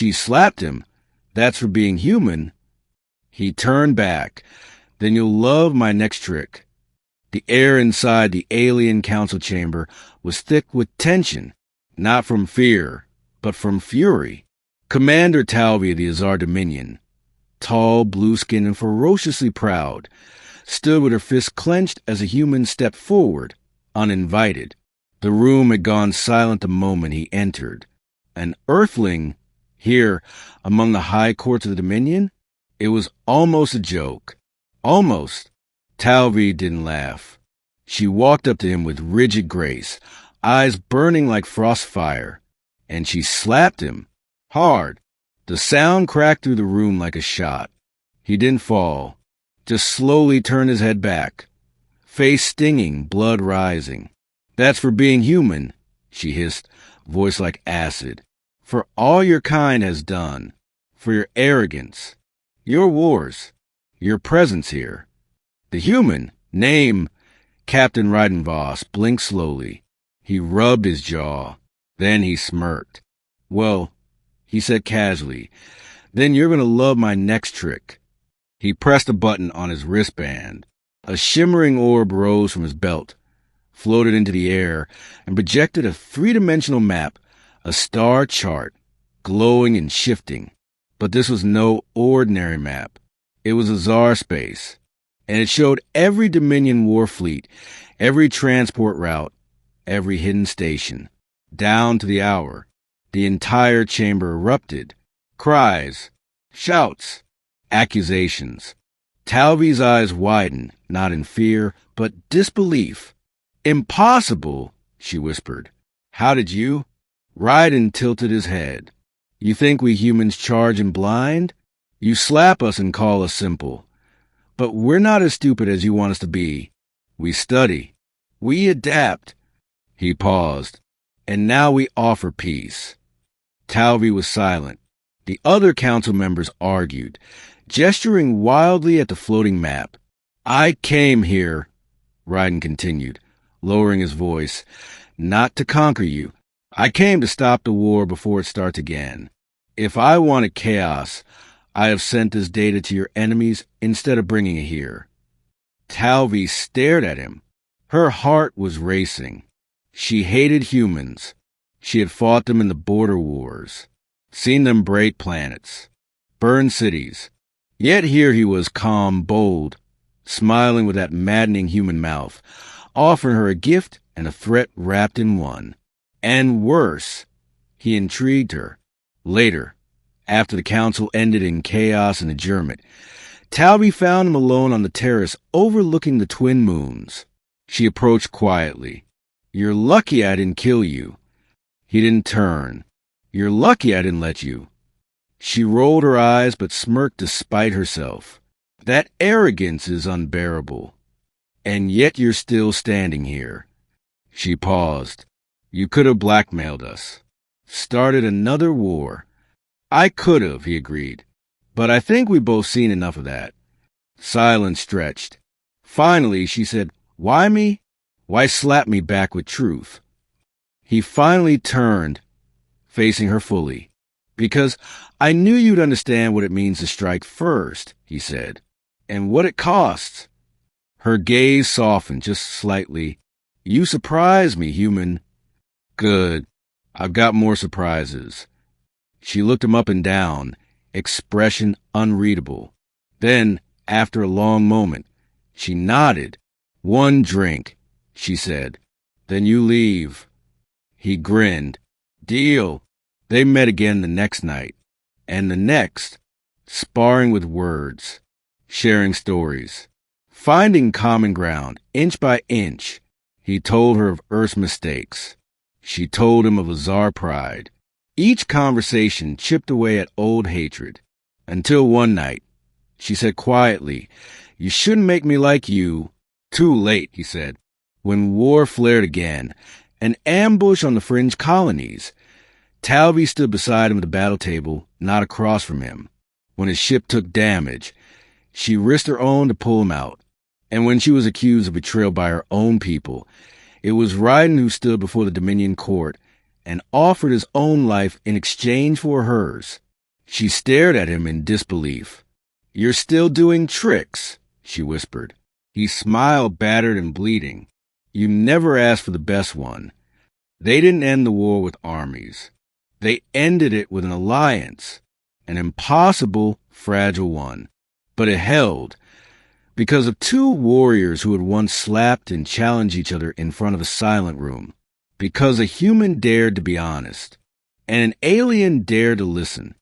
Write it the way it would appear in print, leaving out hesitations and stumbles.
She slapped him. That's for being human. He turned back. Then you'll love my next trick. The air inside the alien council chamber was thick with tension, not from fear, but from fury. Commander Talvi of the Azar Dominion, tall, blue-skinned, and ferociously proud, stood with her fists clenched as a human stepped forward, uninvited. The room had gone silent the moment he entered. An earthling, here among the high courts of the Dominion? It was almost a joke. Almost. Talvi didn't laugh. She walked up to him with rigid grace, eyes burning like frost fire, and she slapped him. Hard. The sound cracked through the room like a shot. He didn't fall, just slowly turned his head back, face stinging, blood rising. That's for being human, she hissed, voice like acid. For all your kind has done, for your arrogance, your wars, your presence here. The human, name, Captain Reidenvoss, blinked slowly. He rubbed his jaw. Then he smirked. Well, he said casually, then you're going to love my next trick. He pressed a button on his wristband. A shimmering orb rose from his belt, floated into the air, and projected a three-dimensional map, a star chart, glowing and shifting. But this was no ordinary map. It was Azar space, and it showed every Dominion war fleet, every transport route, every hidden station, down to the hour. The entire chamber erupted. Cries, shouts, accusations. Talvi's eyes widened, not in fear, but disbelief. Impossible, she whispered. How did you? Raiden tilted his head. You think we humans charge in blind? You slap us and call us simple. But we're not as stupid as you want us to be. We study. We adapt. He paused. And now we offer peace. Talvi was silent. The other council members argued, gesturing wildly at the floating map. I came here, Raiden continued, lowering his voice, not to conquer you. I came to stop the war before it starts again. If I wanted chaos, I have sent this data to your enemies instead of bringing it here. Talvi stared at him. Her heart was racing. She hated humans. She had fought them in the border wars, seen them break planets, burn cities. Yet here he was calm, bold, smiling with that maddening human mouth, offering her a gift and a threat wrapped in one. And worse, he intrigued her. Later, after the council ended in chaos and adjournment, Talvi found him alone on the terrace overlooking the twin moons. She approached quietly. You're lucky I didn't kill you. He didn't turn. You're lucky I didn't let you. She rolled her eyes but smirked despite herself. That arrogance is unbearable. And yet you're still standing here. She paused. You could have blackmailed us. Started another war. I could have, he agreed. But I think we've both seen enough of that. Silence stretched. Finally, she said, Why me? Why slap me back with truth? He finally turned, facing her fully. Because I knew you'd understand what it means to strike first, he said, and what it costs. Her gaze softened just slightly. You surprise me, human. Good. I've got more surprises. She looked him up and down, expression unreadable. Then, after a long moment, she nodded. One drink, she said. Then you leave. He grinned. Deal. They met again the next night. And the next, sparring with words, sharing stories, finding common ground, inch by inch. He told her of Earth's mistakes. She told him of Azar pride. Each conversation chipped away at old hatred. Until one night, she said quietly, You shouldn't make me like you. Too late, he said. When war flared again, an ambush on the fringe colonies. Talvi stood beside him at the battle table, not across from him. When his ship took damage, she risked her own to pull him out. And when she was accused of betrayal by her own people, it was Raiden who stood before the Dominion court and offered his own life in exchange for hers. She stared at him in disbelief. "You're still doing tricks," she whispered. He smiled, battered and bleeding. "You never asked for the best one. They didn't end the war with armies. They ended it with an alliance, an impossible, fragile one. But it held, because of two warriors who had once slapped and challenged each other in front of a silent room. Because a human dared to be honest, and an alien dared to listen.